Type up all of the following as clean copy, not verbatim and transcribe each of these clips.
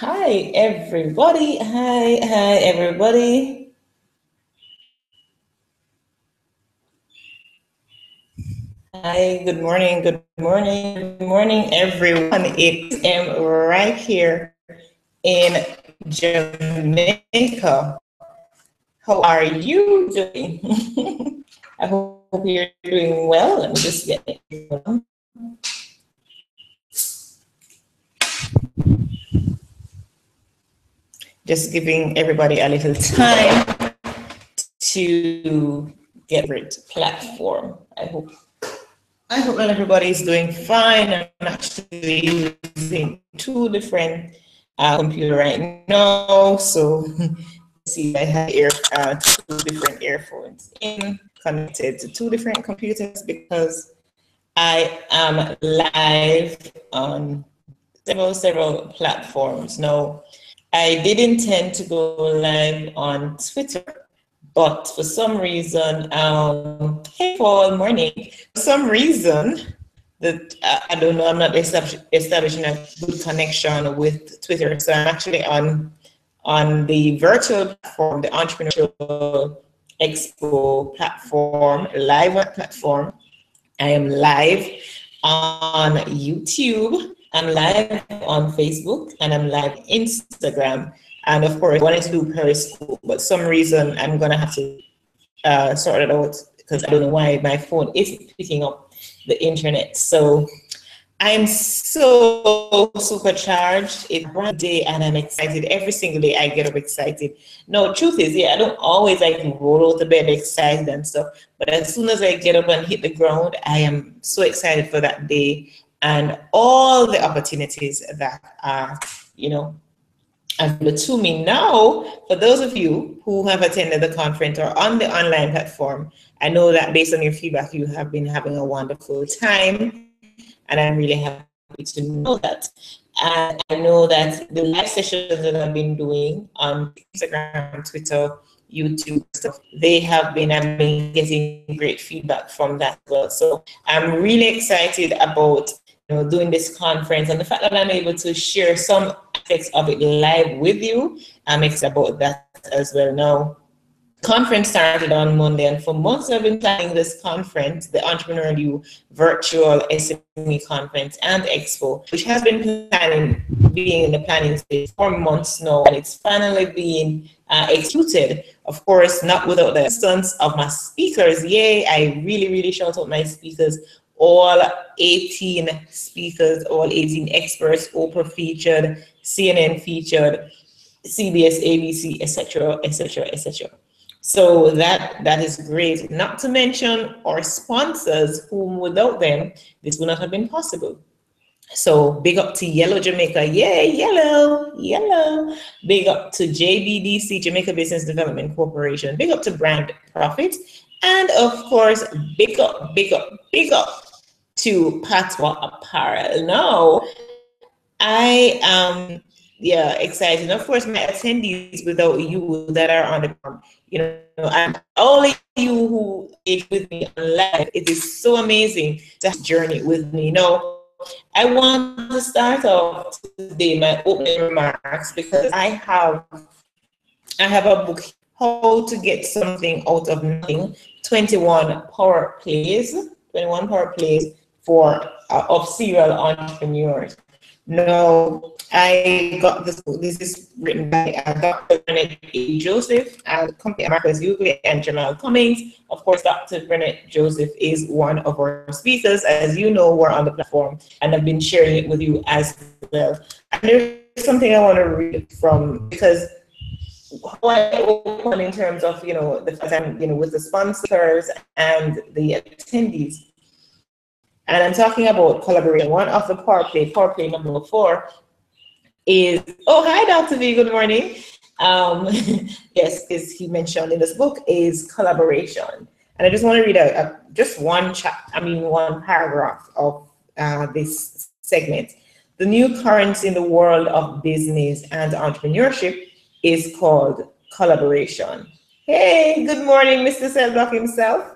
Hi, everybody. Hi, everybody. Hi, good morning, everyone. It's right here in Jamaica. How are you doing? I hope you're doing well. Let me just get it. Just giving everybody a little time to get it platform. I hope that everybody is doing fine. I'm actually using two different computer right now. So see, I have two different earphones in connected to two different computers because I am live on several platforms. Now, I did intend to go live on Twitter, but for some reason, hey Paul, morning. For some reason that I don't know, I'm not establishing a good connection with Twitter, so I'm actually on the virtual platform, the Entrepreneurial Expo platform, live platform. I am live on YouTube, I'm live on Facebook, and I'm live Instagram. And of course, I wanted to do Periscope, but some reason I'm gonna have to sort it out because I don't know why my phone isn't picking up the internet. So I'm so supercharged. It's a brand day and I'm excited. Every single day I get up excited. No, truth is, yeah, I don't always like to roll out the bed excited and stuff. But as soon as I get up and hit the ground, I am so excited for that day and all the opportunities that are, you know, available to me. Now, for those of you who have attended the conference or on the online platform, I know that based on your feedback, you have been having a wonderful time. And I'm really happy to know that. And I know that the live sessions that I've been doing on Instagram, Twitter, YouTube stuff, they have been, I've been getting great feedback from that as well. So I'm really excited about doing this conference and the fact that I'm able to share some aspects of it live with you. I'm excited about that as well. Now, conference started on Monday, and for months I've been planning this conference, the Entrepreneurial Virtual SME Conference and Expo, which has been being in the planning stage for months now, and it's finally being executed. Of course, not without the assistance of my speakers. Yay! I really shout out my speakers. All 18 speakers, all 18 experts, Oprah featured, CNN featured, CBS, ABC, etc., etc., etc. So that is great. Not to mention our sponsors, whom without them, this would not have been possible. So big up to Yellow Jamaica. Yay, yellow. Big up to JBDC, Jamaica Business Development Corporation. Big up to Brand Profit. And of course, big up to Patwa Apparel. Now, I am excited. Of course, my attendees without you that are on the and all of you who engage with me on live, it is so amazing to journey with me. I want to start off today my opening remarks because I have a book, How to Get Something Out of Nothing, 21 Power Plays for of serial entrepreneurs. No, I got this book. This is written by Dr. Bernard A. Joseph and company Marcus Hughley and Jamal Cummings. Of course, Dr. Bernard Joseph is one of our speakers. As you know, we're on the platform and I've been sharing it with you as well. And there's something I want to read from because how I open in terms of, the fact I'm, with the sponsors and the attendees. And I'm talking about collaboration. One of the power play number 4 is, oh, hi, Dr. V, good morning. Yes, as he mentioned in this book, is collaboration. And I just want to read just one paragraph of this segment. The new currency in the world of business and entrepreneurship is called collaboration. Hey, good morning, Mr. Selbach himself.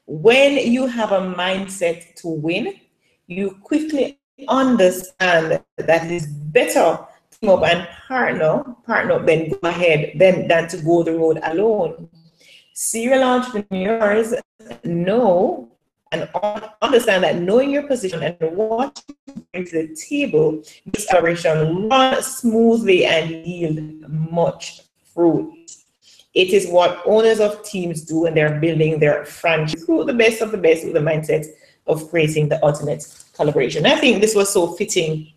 When you have a mindset to win, you quickly understand that it's better to up and partner up, then go ahead, than to go the road alone. Serial entrepreneurs know and understand that knowing your position and what you bring to the table makes collaboration run smoothly and yield much fruit. It is what owners of teams do when they're building their franchise. Recruit the best of the best with the mindset of creating the ultimate collaboration. I think this was so fitting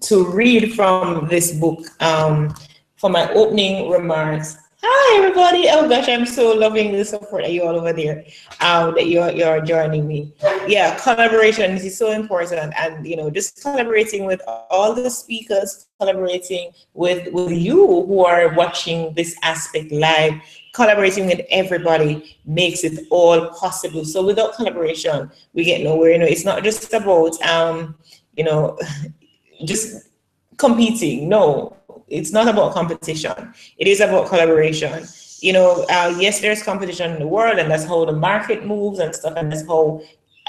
to read from this book for my opening remarks. Hi everybody! Oh gosh, I'm so loving the support that you all over there that you're joining me. Yeah, collaboration is so important, and just collaborating with all the speakers, collaborating with you who are watching this aspect live, collaborating with everybody makes it all possible. So without collaboration, we get nowhere. It's not just about just competing. No, it's not about competition. It is about collaboration. Yes, there's competition in the world, and that's how the market moves and stuff, and that's how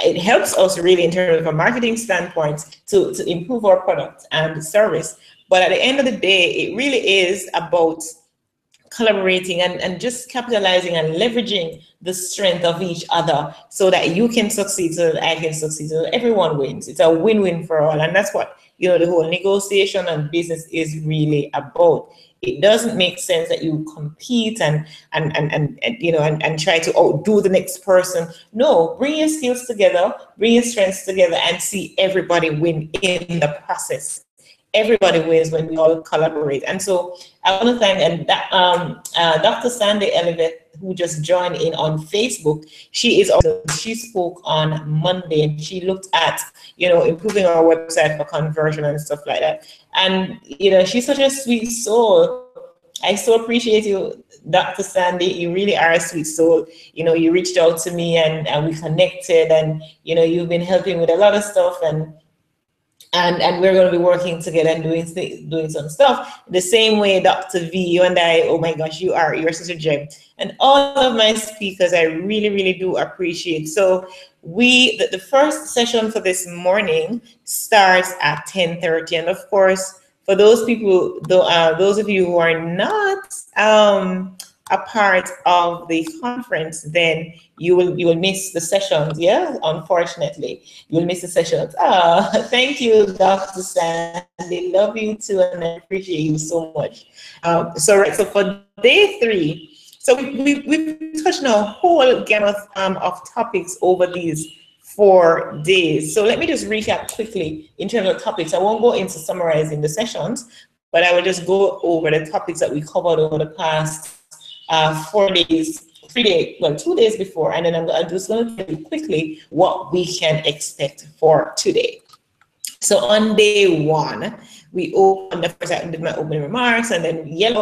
it helps us really in terms of a marketing standpoint to improve our product and service. But at the end of the day, it really is about collaborating and just capitalizing and leveraging the strength of each other so that you can succeed, so that I can succeed, so that everyone wins. It's a win-win for all, and that's what the whole negotiation and business is really about. It doesn't make sense that you compete and try to outdo the next person. No, bring your skills together, bring your strengths together, and see everybody win in the process. Everybody wins when we all collaborate. And so I want to thank Dr. Sandy Eleveth, who just joined in on Facebook. She spoke on Monday, and she looked at improving our website for conversion and stuff like that. And she's such a sweet soul. I so appreciate you, Dr. Sandy. You really are a sweet soul. You reached out to me and we connected, and you've been helping with a lot of stuff, and we're going to be working together and doing some stuff. The same way, Dr. V, you and I, oh my gosh, you're such a gem. And all of my speakers, I really, really do appreciate. So the first session for this morning starts at 10:30. And of course, for those people, those of you who are not a part of the conference, then you will miss the sessions. Yeah, unfortunately, you will miss the sessions. Thank you, Dr. Sandy. Love you too, and I appreciate you so much. So for day 3, so we've touched on a whole gamut of topics over these 4 days. So let me just recap quickly in terms of topics. I won't go into summarizing the sessions, but I will just go over the topics that we covered over the past 4 days, 3 days, well, 2 days before, and then I'm just going to tell you quickly what we can expect for today. So on day 1, we opened, the first I did my opening remarks, and then one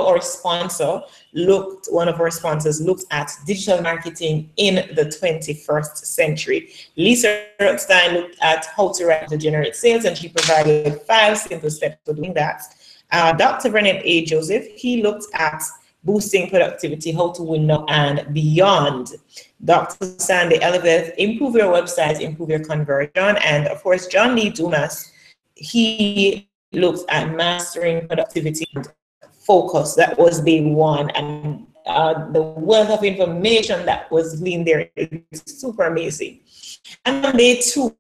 of our sponsors looked at digital marketing in the 21st century. Lisa Rothstein looked at how to write to generate sales, and she provided 5 simple steps for doing that. Dr. Bernard A. Joseph, he looked at boosting productivity, how to win now and beyond. Dr. Sandy Eleveth, improve your website, improve your conversion. And of course, John Lee Dumas, he looked at mastering productivity and focus. That was day 1. And the wealth of information that was gleaned there is super amazing. And on day 2,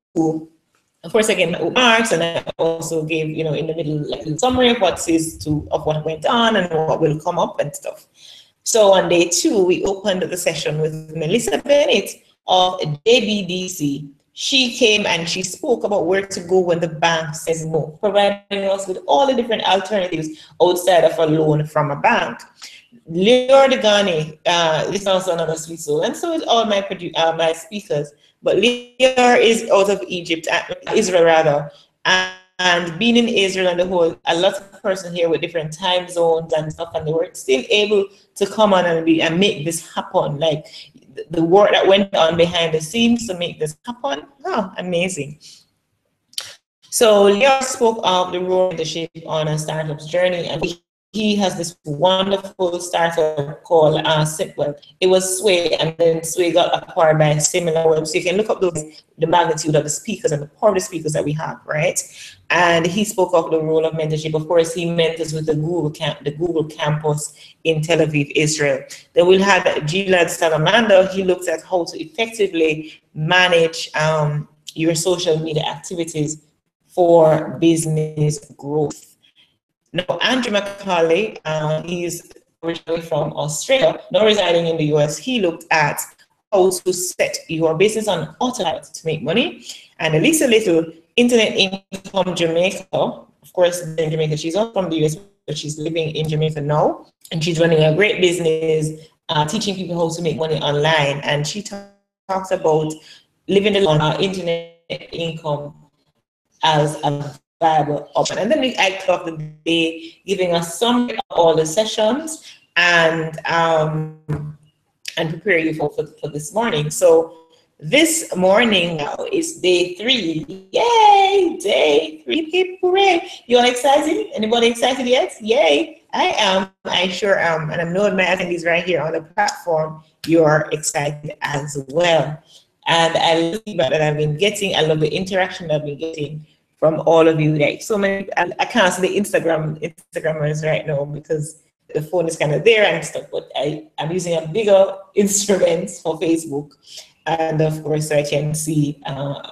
of course, again, remarks, and I also gave, in the middle, like a summary of what went on and what will come up and stuff. So on day 2, we opened the session with Melissa Bennett of JBDC. She came and she spoke about where to go when the bank says no, providing us with all the different alternatives outside of a loan from a bank. Leor Degani, this is also another sweet soul, and so is all my speakers. But Leor is out of Israel rather, and being in Israel and a lot of person here with different time zones and stuff, and they were still able to come on and make this happen. Like the work that went on behind the scenes to make this happen, amazing. So Leor spoke of the role of leadership on a startup's journey, and we he has this wonderful startup called well, it was Sway, and then Sway got acquired by SimilarWeb. So you can look up the magnitude of the speakers and the power of the speakers that we have, right? And he spoke of the role of mentorship. Of course, he mentors with the Google campus in Tel Aviv, Israel. Then we'll have Gilad Salamanda. He looks at how to effectively manage your social media activities for business growth. Now, Andrew McCauley, he's originally from Australia, now residing in the US. He looked at how to set your business on autopilot to make money. And Elisa Little, Internet Income Jamaica, of course, in Jamaica. She's not from the US, but she's living in Jamaica now. And she's running a great business, teaching people how to make money online. And she talks about living the internet income as a viable option. And then I clock the day, giving us some of all the sessions and prepare you for this morning. So this morning now is day 3. Yay! Day 3, people. You all excited? Anybody excited yet? Yay! I am. I sure am. And I'm knowing my attendees right here on the platform, you're excited as well. And I love the feedback that I've been getting. I love the interaction that I've been getting from all of you. Like so many, I can't see the Instagrammers right now because the phone is kind of there and stuff, but I'm using a bigger instrument for Facebook. And of course I can see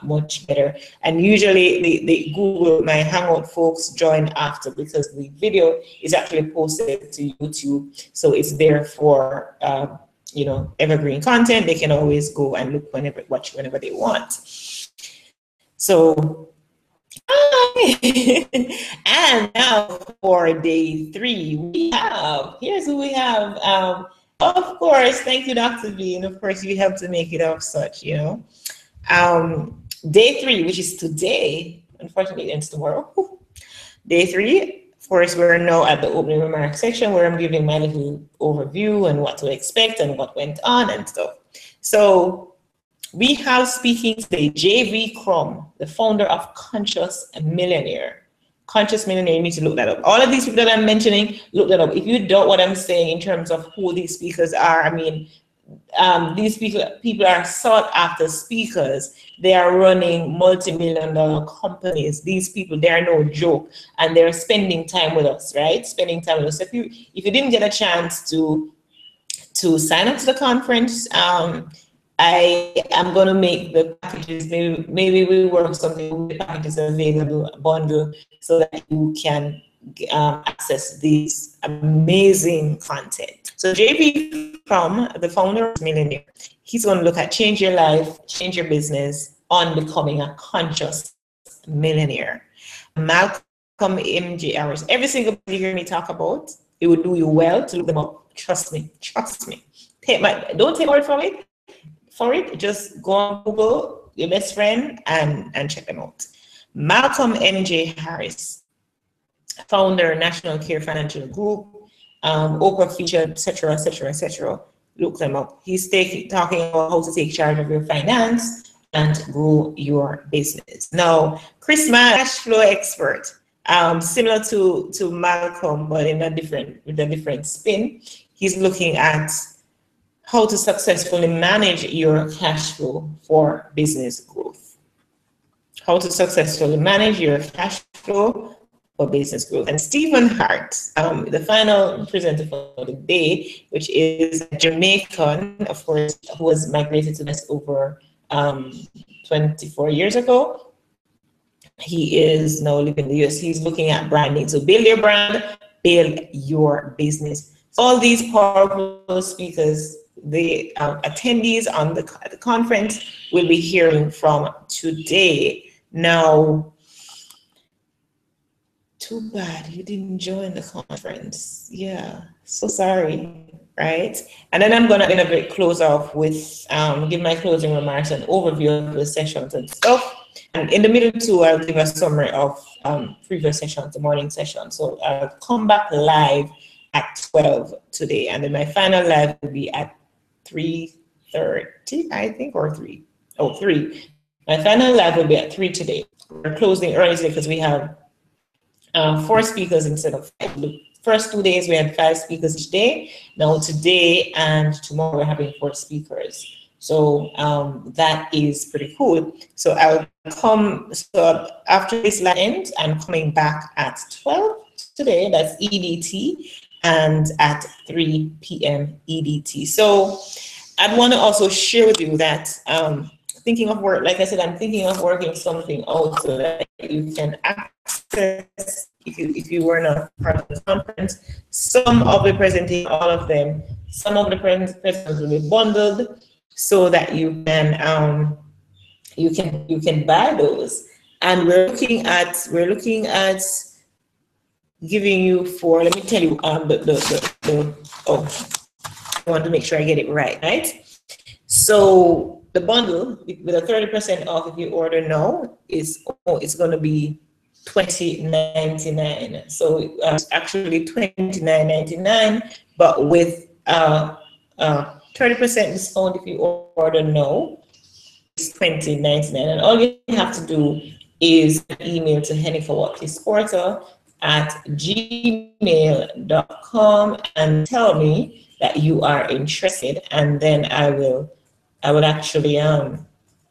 much better. And usually the Google, my Hangout folks join after because the video is actually posted to YouTube. So it's there for, you know, evergreen content. They can always go and look watch whenever they want. So, and now for day 3, here's who we have. Of course, thank you, Dr. B, and of course you helped to make it up such, you know. Day 3, which is today, unfortunately it's tomorrow. Day 3, of course, we're now at the opening remarks section where I'm giving my little overview and what to expect and what went on and stuff. So we have speaking today J.V. Crum, the founder of Conscious Millionaire. Conscious Millionaire, you need to look that up. All of these people that I'm mentioning, look that up. If you doubt what I'm saying in terms of who these speakers are, I mean, these people are sought after speakers. They are running multi-million-dollar companies. These people, they are no joke, and they're spending time with us, right? Spending time with us. If you didn't get a chance to sign up to the conference, I am going to make the packages, maybe we work something with the packages available, bundle, so that you can access these amazing content. So JB Crum, the founder of Millionaire, he's going to look at change your life, change your business on becoming a conscious millionaire. Malcolm MJ Harris, every single person you hear me talk about, it would do you well to look them up. Trust me, trust me. Don't take word from it. For it, just go on Google, your best friend, and check them out. Malcolm MJ Harris, founder, National Care Financial Group, Oprah featured, etc., etc., etc. Look them up. He's talking about how to take charge of your finance and grow your business. Now, Chris Mann, cash flow expert, similar to Malcolm, but in with a different spin. He's looking at how to successfully manage your cash flow for business growth. How to successfully manage your cash flow for business growth. And Stephen Hart, the final presenter for the day, which is a Jamaican, of course, who was migrated to this over 24 years ago. He is now living in the US. He's looking at branding. So build your brand, build your business. So all these powerful speakers, the attendees on the conference will be hearing from today. Now, too bad you didn't join the conference. Yeah, so sorry, right? And then I'm gonna close off with give my closing remarks and overview of the sessions and stuff. And in the middle too, I'll give a summary of previous sessions, the morning session. So I'll come back live at 12 today, and then my final live will be at 3:30, I think, or 3. Oh, 3. My final live will be at 3 today. We're closing early today because we have 4 speakers instead of 5. The first 2 days we had 5 speakers each day. Now today and tomorrow we're having 4 speakers. So that is pretty cool. So I'll come, so after this ends, I'm coming back at 12 today, that's EDT, and at 3 p.m. EDT. So I'd want to also share with you that thinking of work, like I said, I'm thinking of working something also that you can access if you were not part of the conference. Some of the presentation, all of them, some of the presentations will be bundled so that you can buy those. And we're looking at giving you for, let me tell you, I want to make sure I get it right? So the bundle with a 30% off if you order now is it's going to be $20.99. So it's actually $29.99, but with 30% discount if you order now, it's $20.99. And all you have to do is email to Heneka Watkis-Porter at gmail.com and tell me that you are interested, and then I will actually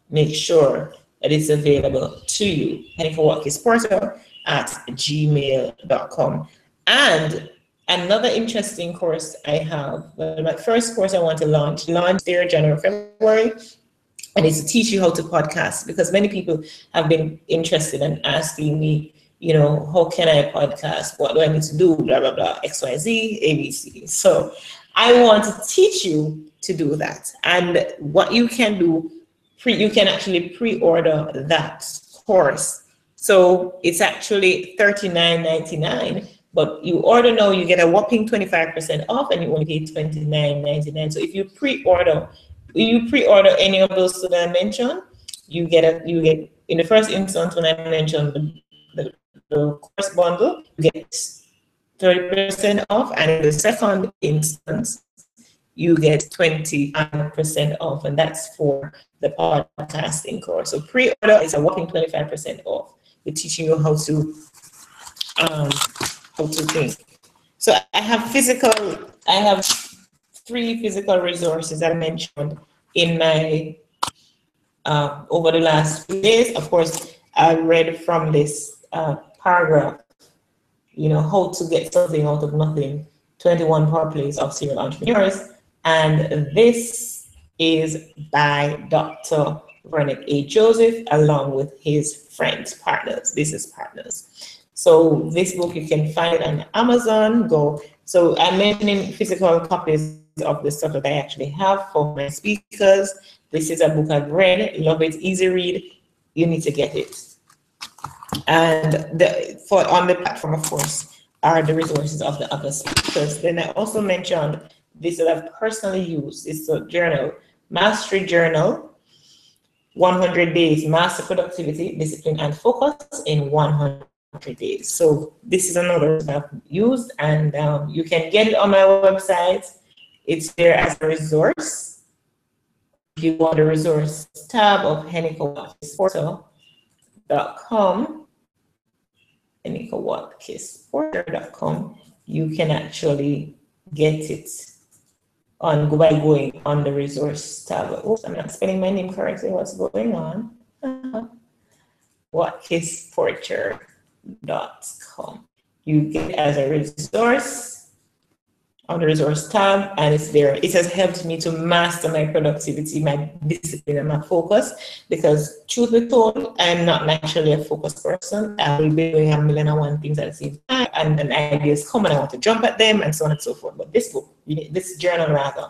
make sure that it's available to you. Heneka Watkis-Porter at gmail.com. And another interesting course I have, my first course I want to launch there January, February, and it's to teach you how to podcast, because many people have been interested in asking me, you know, how can I podcast? What do I need to do? Blah, blah, blah, XYZ, ABC. So I want to teach you to do that. And what you can do, you can actually pre-order that course. So it's actually $39.99, but you order now, you get a whopping 25% off, and you only pay $29.99. So if you pre-order any of those that I mentioned, you get in the first instance when I mentioned the course bundle, you get 30% off, and in the second instance, you get 25% off, and that's for the podcasting course. So pre-order is a whopping 25% off. We're teaching you how to think. So I have 3 physical resources that I mentioned in my over the last few days. Of course, I read from this paragraph, you know, how to get something out of nothing, 21 power plays of serial entrepreneurs. And this is by Dr. Vernick A. Joseph, along with his friends, business partners. So this book you can find on Amazon. So I'm mentioning physical copies of the stuff that I actually have for my speakers. This is a book I've read, love it, easy read. You need to get it. And on the platform, of course, are the resources of the other speakers. Then I also mentioned this that I've personally used. It's a journal, Mastery Journal, 100 Days, Master Productivity, Discipline, and Focus in 100 days. So this is another that I've used, and you can get it on my website. It's there as a resource. If you go on the resource tab of henekawatkisporter.com, henekawatkisporter.com, you can actually get it by going on the resource tab. Oops, I'm not spelling my name correctly. What's going on? Watkis-Porter.com. You get it as a resource on the resource tab, and it's there. It has helped me to master my productivity, my discipline, and my focus, because truth be told, I'm not naturally a focused person. I will be doing a million and one things at the same time, and then ideas come and I want to jump at them, and so on and so forth. But this book, this journal rather,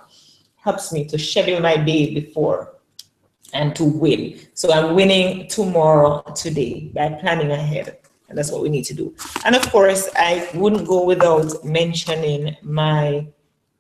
helps me to schedule my day before and to win. So I'm winning tomorrow, today, by planning ahead. And that's what we need to do. And of course, I wouldn't go without mentioning my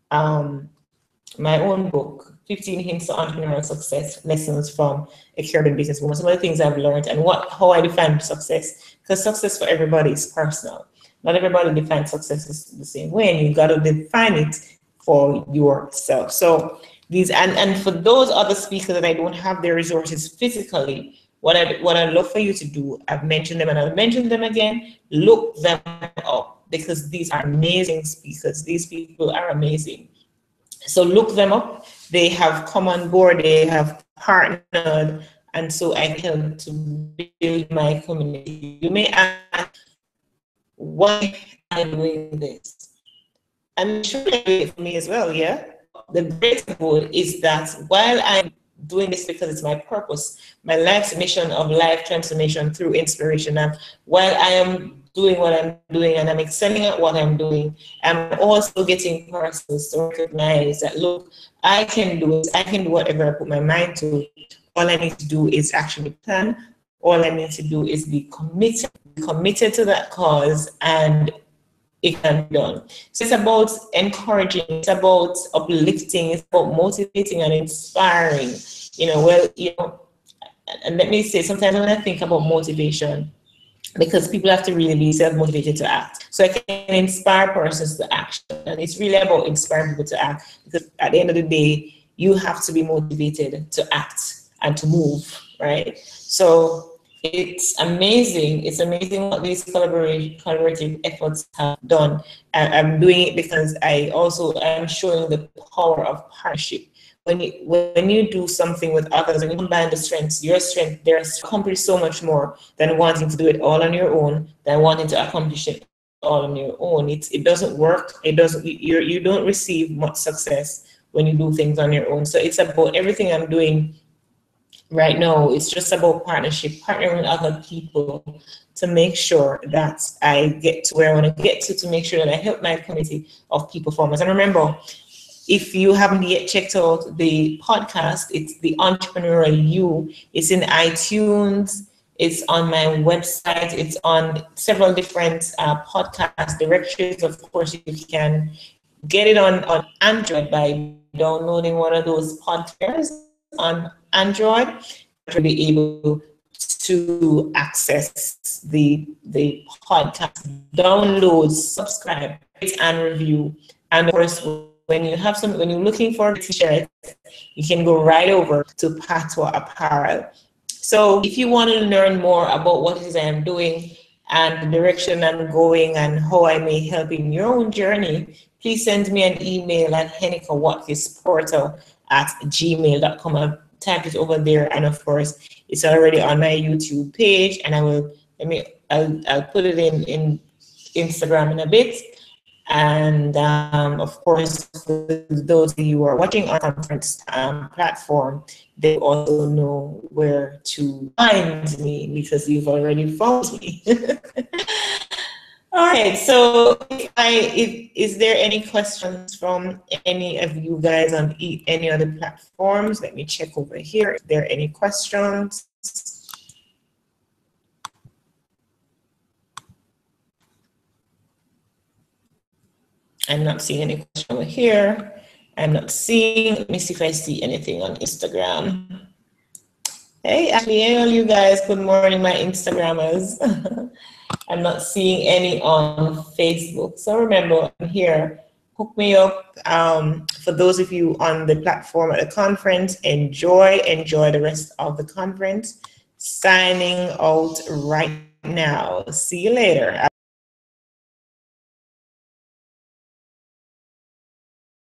my own book, 15 Hints to Entrepreneurial Success, Lessons from a Caribbean Businesswoman. Some of the things I've learned and how I define success, because success for everybody is personal. Not everybody defines success the same way, and you've got to define it for yourself. So these, and for those other speakers that I don't have their resources physically, what I'd love for you to do, I've mentioned them and I'll mention them again, look them up. because these are amazing speakers. These people are amazing. So look them up. They have come on board, they have partnered, and so I help to build my community. You may ask, why am I doing this? I'm sure they do it for me as well, yeah? The great goal is that while I'm doing this because it's my purpose, my life's mission of life transformation through inspiration, and while I am doing what I'm doing and I'm excelling at what I'm doing, I'm also getting persons to recognize that, look, I can do it, I can do whatever I put my mind to. All I need to do is actually plan. All I need to do is be committed to that cause, and it can be done. So it's about encouraging, it's about uplifting, it's about motivating and inspiring. And let me say, sometimes when I think about motivation, because people have to really be self-motivated to act. So I can inspire persons to action. And it's really about inspiring people to act, because at the end of the day, you have to be motivated to act and to move, right? So it's amazing. It's amazing what these collaborative efforts have done. I'm doing it because I also am showing the power of partnership. When you do something with others, when you combine the strengths, your strength, there's accomplish so much more than wanting to do it all on your own, than wanting to accomplish it all on your own. It doesn't work. It doesn't. You don't receive much success when you do things on your own. So it's about everything I'm doing right now. It's just about partnership, partnering with other people to make sure that I get to where I want to get to make sure that I help my community of people formers. And remember, if you haven't yet checked out the podcast, it's the Entrepreneurial You. It's in iTunes. It's on my website. It's on several different podcast directories. Of course, you can get it on Android by downloading one of those podcasts on Android. To be able to access the podcast, download, subscribe, and review. And of course, when you're looking for a t-shirt, you can go right over to Patwa Apparel. So if you want to learn more about what it is I am doing and the direction I'm going and how I may help in your own journey, please send me an email at Heneka Watkis-Porter @gmail.com. I'll type it over there, and of course, it's already on my YouTube page, and I'll put it in Instagram in a bit. And of course, for those of you who are watching our conference platform, they also know where to find me because you've already found me. All right, so is there any questions from any of you guys on any other platforms? Let me check over here if there are any questions. I'm not seeing any question over here. I'm not seeing, let me see if I see anything on Instagram. Hey, actually, hey, all you guys, good morning, my Instagrammers. I'm not seeing any on Facebook. So remember, I'm here. Hook me up. For those of you on the platform at the conference, enjoy the rest of the conference. Signing out right now. See you later.